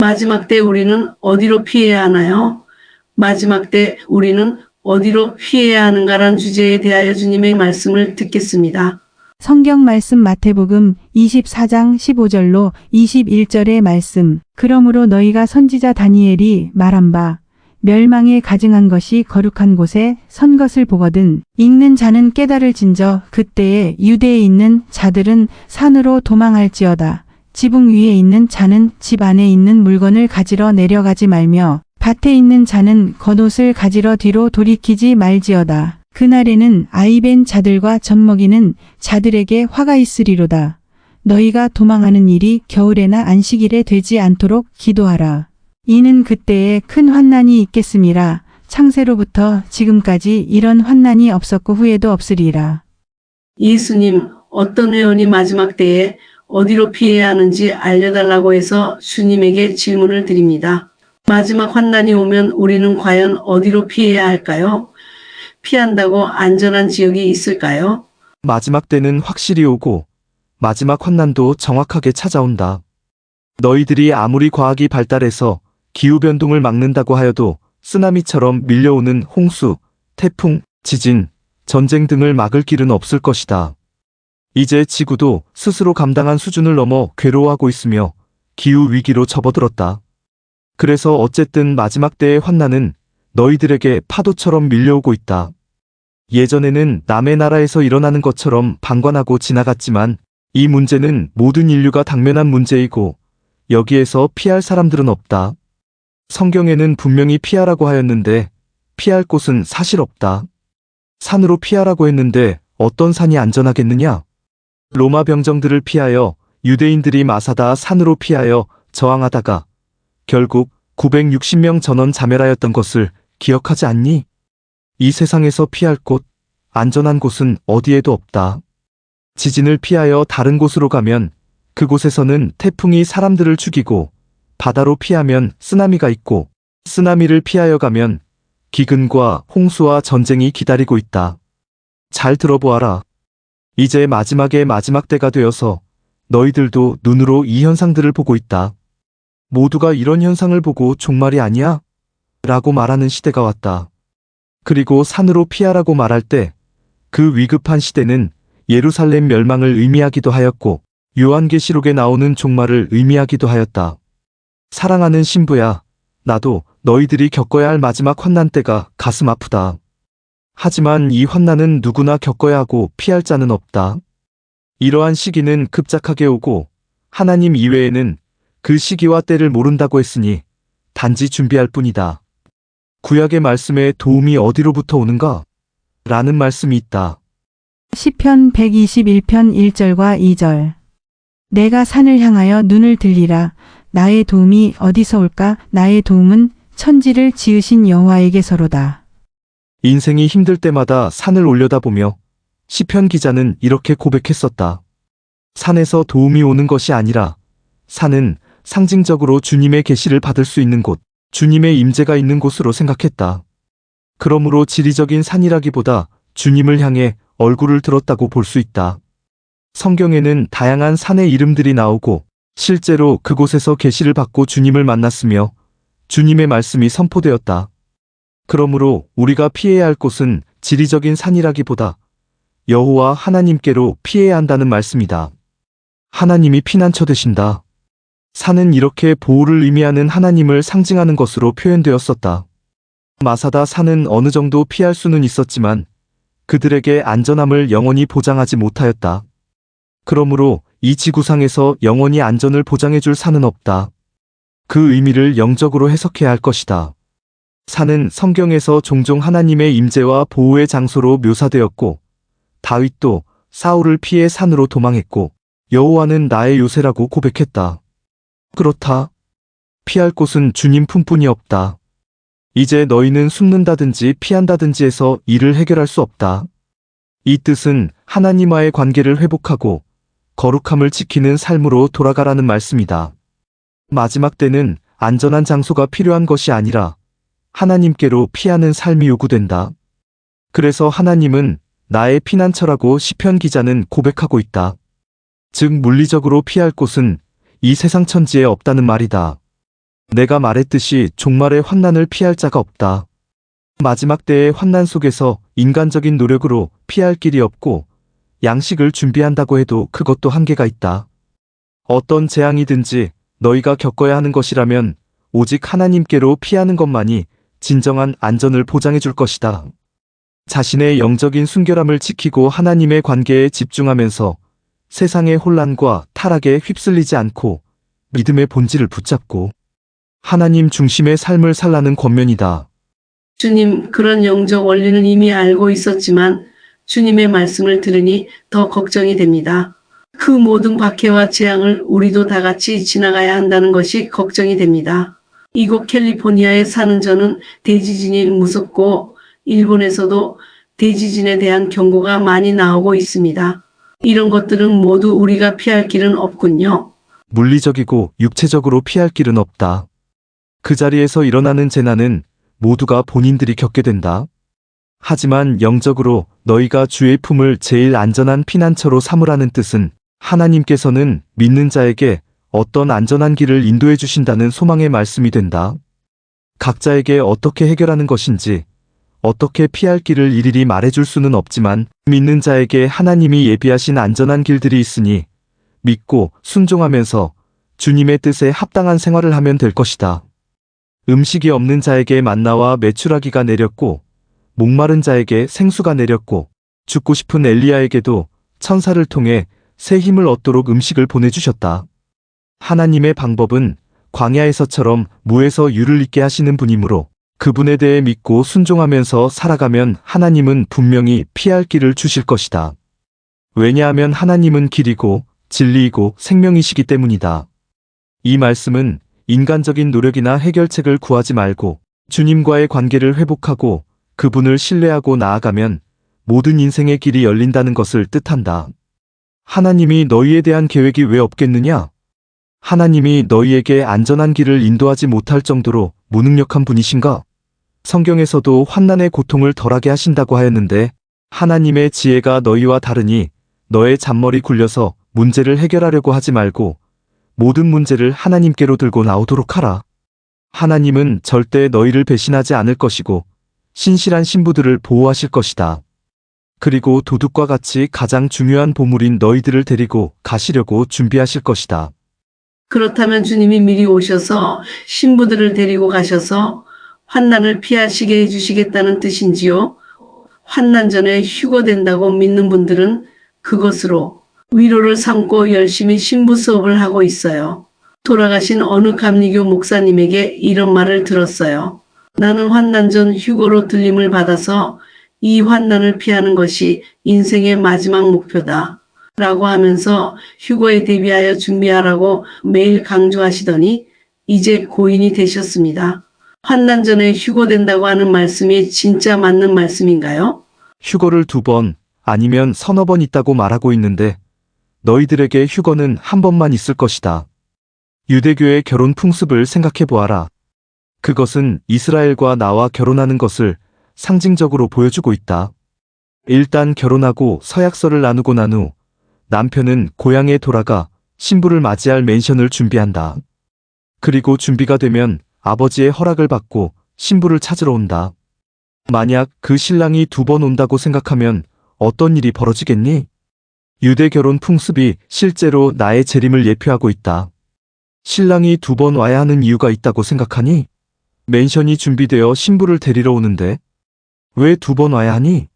마지막 때 우리는 어디로 피해야 하나요? 마지막 때 우리는 어디로 피해야 하는가라는 주제에 대하여 주님의 말씀을 듣겠습니다. 성경 말씀 마태복음 24장 15절로 21절의 말씀. 그러므로 너희가 선지자 다니엘이 말한 바 멸망에 가증한 것이 거룩한 곳에 선 것을 보거든 읽는 자는 깨달을진저 그때에 유대에 있는 자들은 산으로 도망할지어다. 지붕 위에 있는 자는 집 안에 있는 물건을 가지러 내려가지 말며 밭에 있는 자는 겉옷을 가지러 뒤로 돌이키지 말지어다. 그날에는 아이벤 자들과 젖먹이는 자들에게 화가 있으리로다. 너희가 도망하는 일이 겨울에나 안식일에 되지 않도록 기도하라. 이는 그때에 큰 환난이 있겠음이라. 창세로부터 지금까지 이런 환난이 없었고 후에도 없으리라. 예수님, 어떤 회원이 마지막 때에 어디로 피해야 하는지 알려달라고 해서 주님에게 질문을 드립니다. 마지막 환난이 오면 우리는 과연 어디로 피해야 할까요? 피한다고 안전한 지역이 있을까요? 마지막 때는 확실히 오고 마지막 환난도 정확하게 찾아온다. 너희들이 아무리 과학이 발달해서 기후변동을 막는다고 하여도 쓰나미처럼 밀려오는 홍수, 태풍, 지진, 전쟁 등을 막을 길은 없을 것이다. 이제 지구도 스스로 감당한 수준을 넘어 괴로워하고 있으며 기후위기로 접어들었다. 그래서 어쨌든 마지막 때의 환난은 너희들에게 파도처럼 밀려오고 있다. 예전에는 남의 나라에서 일어나는 것처럼 방관하고 지나갔지만 이 문제는 모든 인류가 당면한 문제이고 여기에서 피할 사람들은 없다. 성경에는 분명히 피하라고 하였는데 피할 곳은 사실 없다. 산으로 피하라고 했는데 어떤 산이 안전하겠느냐? 로마 병정들을 피하여 유대인들이 마사다 산으로 피하여 저항하다가 결국 960명 전원 자멸하였던 것을 기억하지 않니? 이 세상에서 피할 곳, 안전한 곳은 어디에도 없다. 지진을 피하여 다른 곳으로 가면 그곳에서는 태풍이 사람들을 죽이고 바다로 피하면 쓰나미가 있고 쓰나미를 피하여 가면 기근과 홍수와 전쟁이 기다리고 있다. 잘 들어보아라. 이제 마지막의 마지막 때가 되어서 너희들도 눈으로 이 현상들을 보고 있다. 모두가 이런 현상을 보고 종말이 아니야? 라고 말하는 시대가 왔다. 그리고 산으로 피하라고 말할 때 그 위급한 시대는 예루살렘 멸망을 의미하기도 하였고 요한계시록에 나오는 종말을 의미하기도 하였다. 사랑하는 신부야, 나도 너희들이 겪어야 할 마지막 환난 때가 가슴 아프다. 하지만 이 환난은 누구나 겪어야 하고 피할 자는 없다. 이러한 시기는 급작하게 오고 하나님 이외에는 그 시기와 때를 모른다고 했으니 단지 준비할 뿐이다. 구약의 말씀에 도움이 어디로부터 오는가? 라는 말씀이 있다. 시편 121편 1절과 2절. 내가 산을 향하여 눈을 들리라. 나의 도움이 어디서 올까? 나의 도움은 천지를 지으신 여호와에게서로다. 인생이 힘들 때마다 산을 올려다보며 시편 기자는 이렇게 고백했었다. 산에서 도움이 오는 것이 아니라 산은 상징적으로 주님의 계시를 받을 수 있는 곳, 주님의 임재가 있는 곳으로 생각했다. 그러므로 지리적인 산이라기보다 주님을 향해 얼굴을 들었다고 볼 수 있다. 성경에는 다양한 산의 이름들이 나오고 실제로 그곳에서 계시를 받고 주님을 만났으며 주님의 말씀이 선포되었다. 그러므로 우리가 피해야 할 곳은 지리적인 산이라기보다 여호와 하나님께로 피해야 한다는 말씀이다. 하나님이 피난처 되신다. 산은 이렇게 보호를 의미하는 하나님을 상징하는 것으로 표현되었었다. 마사다 산은 어느 정도 피할 수는 있었지만 그들에게 안전함을 영원히 보장하지 못하였다. 그러므로 이 지구상에서 영원히 안전을 보장해줄 산은 없다. 그 의미를 영적으로 해석해야 할 것이다. 산은 성경에서 종종 하나님의 임재와 보호의 장소로 묘사되었고 다윗도 사울을 피해 산으로 도망했고 여호와는 나의 요새라고 고백했다. 그렇다. 피할 곳은 주님 품뿐이 없다. 이제 너희는 숨는다든지 피한다든지 해서 이를 해결할 수 없다. 이 뜻은 하나님과의 관계를 회복하고 거룩함을 지키는 삶으로 돌아가라는 말씀이다. 마지막 때는 안전한 장소가 필요한 것이 아니라 하나님께로 피하는 삶이 요구된다. 그래서 하나님은 나의 피난처라고 시편 기자는 고백하고 있다. 즉 물리적으로 피할 곳은 이 세상 천지에 없다는 말이다. 내가 말했듯이 종말의 환난을 피할 자가 없다. 마지막 때의 환난 속에서 인간적인 노력으로 피할 길이 없고 양식을 준비한다고 해도 그것도 한계가 있다. 어떤 재앙이든지 너희가 겪어야 하는 것이라면 오직 하나님께로 피하는 것만이 진정한 안전을 보장해 줄 것이다. 자신의 영적인 순결함을 지키고 하나님의 관계에 집중하면서 세상의 혼란과 타락에 휩쓸리지 않고 믿음의 본질을 붙잡고 하나님 중심의 삶을 살라는 권면이다. 주님, 그런 영적 원리는 이미 알고 있었지만 주님의 말씀을 들으니 더 걱정이 됩니다. 그 모든 박해와 재앙을 우리도 다 같이 지나가야 한다는 것이 걱정이 됩니다. 이곳 캘리포니아에 사는 저는 대지진이 무섭고 일본에서도 대지진에 대한 경고가 많이 나오고 있습니다. 이런 것들은 모두 우리가 피할 길은 없군요. 물리적이고 육체적으로 피할 길은 없다. 그 자리에서 일어나는 재난은 모두가 본인들이 겪게 된다. 하지만 영적으로 너희가 주의 품을 제일 안전한 피난처로 삼으라는 뜻은 하나님께서는 믿는 자에게 어떤 안전한 길을 인도해 주신다는 소망의 말씀이 된다. 각자에게 어떻게 해결하는 것인지, 어떻게 피할 길을 일일이 말해줄 수는 없지만 믿는 자에게 하나님이 예비하신 안전한 길들이 있으니 믿고 순종하면서 주님의 뜻에 합당한 생활을 하면 될 것이다. 음식이 없는 자에게 만나와 메추라기가 내렸고 목마른 자에게 생수가 내렸고 죽고 싶은 엘리야에게도 천사를 통해 새 힘을 얻도록 음식을 보내주셨다. 하나님의 방법은 광야에서처럼 무에서 유를 잇게 하시는 분이므로 그분에 대해 믿고 순종하면서 살아가면 하나님은 분명히 피할 길을 주실 것이다. 왜냐하면 하나님은 길이고 진리이고 생명이시기 때문이다. 이 말씀은 인간적인 노력이나 해결책을 구하지 말고 주님과의 관계를 회복하고 그분을 신뢰하고 나아가면 모든 인생의 길이 열린다는 것을 뜻한다. 하나님이 너희에 대한 계획이 왜 없겠느냐? 하나님이 너희에게 안전한 길을 인도하지 못할 정도로 무능력한 분이신가? 성경에서도 환난의 고통을 덜하게 하신다고 하였는데 하나님의 지혜가 너희와 다르니 너의 잔머리 굴려서 문제를 해결하려고 하지 말고 모든 문제를 하나님께로 들고 나오도록 하라. 하나님은 절대 너희를 배신하지 않을 것이고 신실한 신부들을 보호하실 것이다. 그리고 도둑과 같이 가장 중요한 보물인 너희들을 데리고 가시려고 준비하실 것이다. 그렇다면 주님이 미리 오셔서 신부들을 데리고 가셔서 환난을 피하시게 해주시겠다는 뜻인지요? 환난 전에 휴거된다고 믿는 분들은 그것으로 위로를 삼고 열심히 신부 수업을 하고 있어요. 돌아가신 어느 감리교 목사님에게 이런 말을 들었어요. 나는 환난 전 휴거로 들림을 받아서 이 환난을 피하는 것이 인생의 마지막 목표다. 라고 하면서 휴거에 대비하여 준비하라고 매일 강조하시더니 이제 고인이 되셨습니다. 환난 전에 휴거된다고 하는 말씀이 진짜 맞는 말씀인가요? 휴거를 2번 아니면 서너 번 있다고 말하고 있는데 너희들에게 휴거는 한 번만 있을 것이다. 유대교의 결혼 풍습을 생각해 보아라. 그것은 이스라엘과 나와 결혼하는 것을 상징적으로 보여주고 있다. 일단 결혼하고 서약서를 나누고 난 후 남편은 고향에 돌아가 신부를 맞이할 맨션을 준비한다. 그리고 준비가 되면 아버지의 허락을 받고 신부를 찾으러 온다. 만약 그 신랑이 2번 온다고 생각하면 어떤 일이 벌어지겠니? 유대 결혼 풍습이 실제로 나의 재림을 예표하고 있다. 신랑이 2번 와야 하는 이유가 있다고 생각하니? 맨션이 준비되어 신부를 데리러 오는데 왜 2번 와야 하니?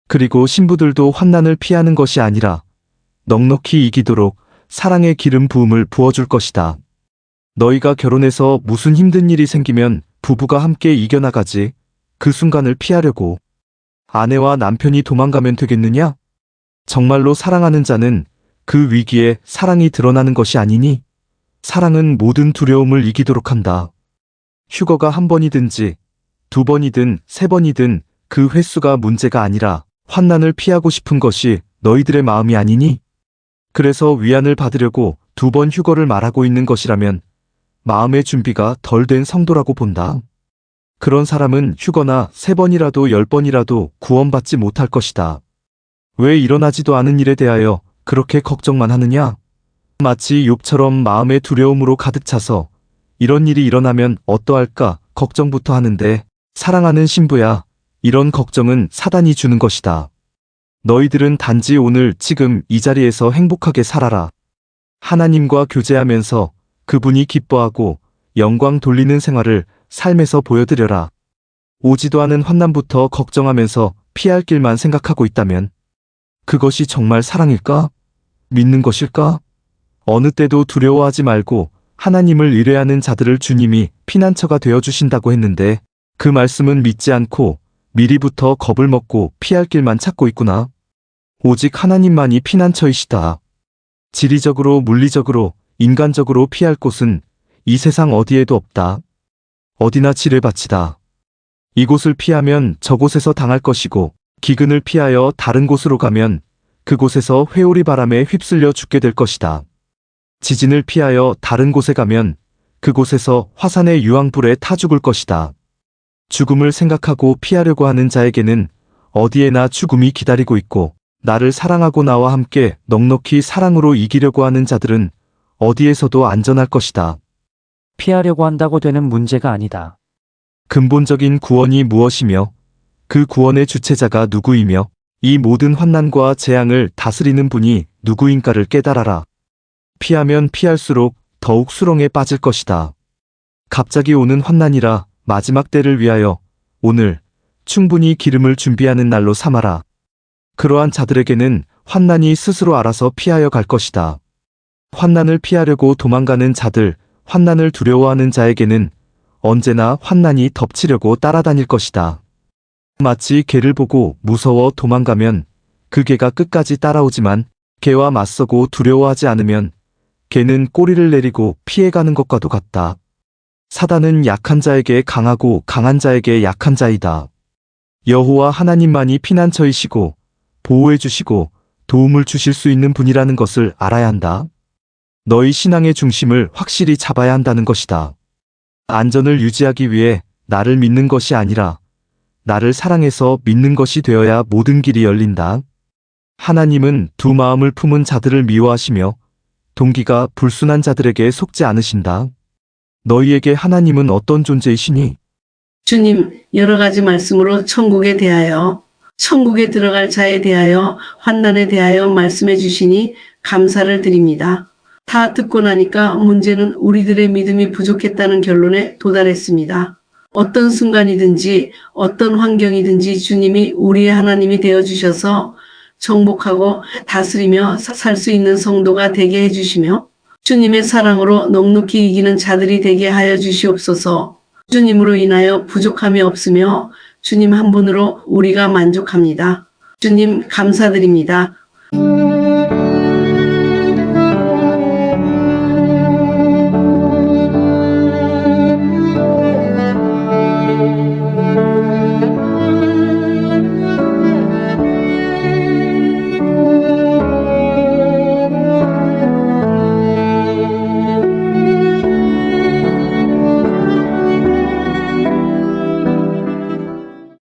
그리고 신부들도 환난을 피하는 것이 아니라 넉넉히 이기도록 사랑의 기름 부음을 부어줄 것이다. 너희가 결혼해서 무슨 힘든 일이 생기면 부부가 함께 이겨나가지 그 순간을 피하려고 아내와 남편이 도망가면 되겠느냐? 정말로 사랑하는 자는 그 위기에 사랑이 드러나는 것이 아니니 사랑은 모든 두려움을 이기도록 한다. 휴거가 1번이든지 2번이든 3번이든 그 횟수가 문제가 아니라 환난을 피하고 싶은 것이 너희들의 마음이 아니니? 그래서 위안을 받으려고 2번 휴거를 말하고 있는 것이라면 마음의 준비가 덜 된 성도라고 본다. 그런 사람은 휴거나 3번이라도 10번이라도 구원받지 못할 것이다. 왜 일어나지도 않은 일에 대하여 그렇게 걱정만 하느냐? 마치 욥처럼 마음의 두려움으로 가득 차서 이런 일이 일어나면 어떠할까 걱정부터 하는데 사랑하는 신부야, 이런 걱정은 사단이 주는 것이다. 너희들은 단지 오늘 지금 이 자리에서 행복하게 살아라. 하나님과 교제하면서 그분이 기뻐하고 영광 돌리는 생활을 삶에서 보여드려라. 오지도 않은 환난부터 걱정하면서 피할 길만 생각하고 있다면 그것이 정말 사랑일까? 믿는 것일까? 어느 때도 두려워하지 말고 하나님을 의뢰하는 자들을 주님이 피난처가 되어주신다고 했는데 그 말씀은 믿지 않고 미리부터 겁을 먹고 피할 길만 찾고 있구나. 오직 하나님만이 피난처이시다. 지리적으로, 물리적으로, 인간적으로 피할 곳은 이 세상 어디에도 없다. 어디나 지뢰밭이다. 이곳을 피하면 저곳에서 당할 것이고 기근을 피하여 다른 곳으로 가면 그곳에서 회오리 바람에 휩쓸려 죽게 될 것이다. 지진을 피하여 다른 곳에 가면 그곳에서 화산의 유황불에 타 죽을 것이다. 죽음을 생각하고 피하려고 하는 자에게는 어디에나 죽음이 기다리고 있고 나를 사랑하고 나와 함께 넉넉히 사랑으로 이기려고 하는 자들은 어디에서도 안전할 것이다. 피하려고 한다고 되는 문제가 아니다. 근본적인 구원이 무엇이며 그 구원의 주체자가 누구이며 이 모든 환난과 재앙을 다스리는 분이 누구인가를 깨달아라. 피하면 피할수록 더욱 수렁에 빠질 것이다. 갑자기 오는 환난이라 마지막 때를 위하여 오늘 충분히 기름을 준비하는 날로 삼아라. 그러한 자들에게는 환난이 스스로 알아서 피하여 갈 것이다. 환난을 피하려고 도망가는 자들, 환난을 두려워하는 자에게는 언제나 환난이 덮치려고 따라다닐 것이다. 마치 개를 보고 무서워 도망가면 그 개가 끝까지 따라오지만 개와 맞서고 두려워하지 않으면 개는 꼬리를 내리고 피해가는 것과도 같다. 사단은 약한 자에게 강하고 강한 자에게 약한 자이다. 여호와 하나님만이 피난처이시고 보호해 주시고 도움을 주실 수 있는 분이라는 것을 알아야 한다. 너희 신앙의 중심을 확실히 잡아야 한다는 것이다. 안전을 유지하기 위해 나를 믿는 것이 아니라 나를 사랑해서 믿는 것이 되어야 모든 길이 열린다. 하나님은 두 마음을 품은 자들을 미워하시며 동기가 불순한 자들에게 속지 않으신다. 너희에게 하나님은 어떤 존재이시니? 주님, 여러 가지 말씀으로 천국에 대하여, 천국에 들어갈 자에 대하여, 환난에 대하여 말씀해 주시니 감사를 드립니다. 다 듣고 나니까 문제는 우리들의 믿음이 부족했다는 결론에 도달했습니다. 어떤 순간이든지 어떤 환경이든지 주님이 우리의 하나님이 되어주셔서 정복하고 다스리며 살 수 있는 성도가 되게 해주시며 주님의 사랑으로 넉넉히 이기는 자들이 되게 하여 주시옵소서. 주님으로 인하여 부족함이 없으며 주님 한 분으로 우리가 만족합니다. 주님 감사드립니다.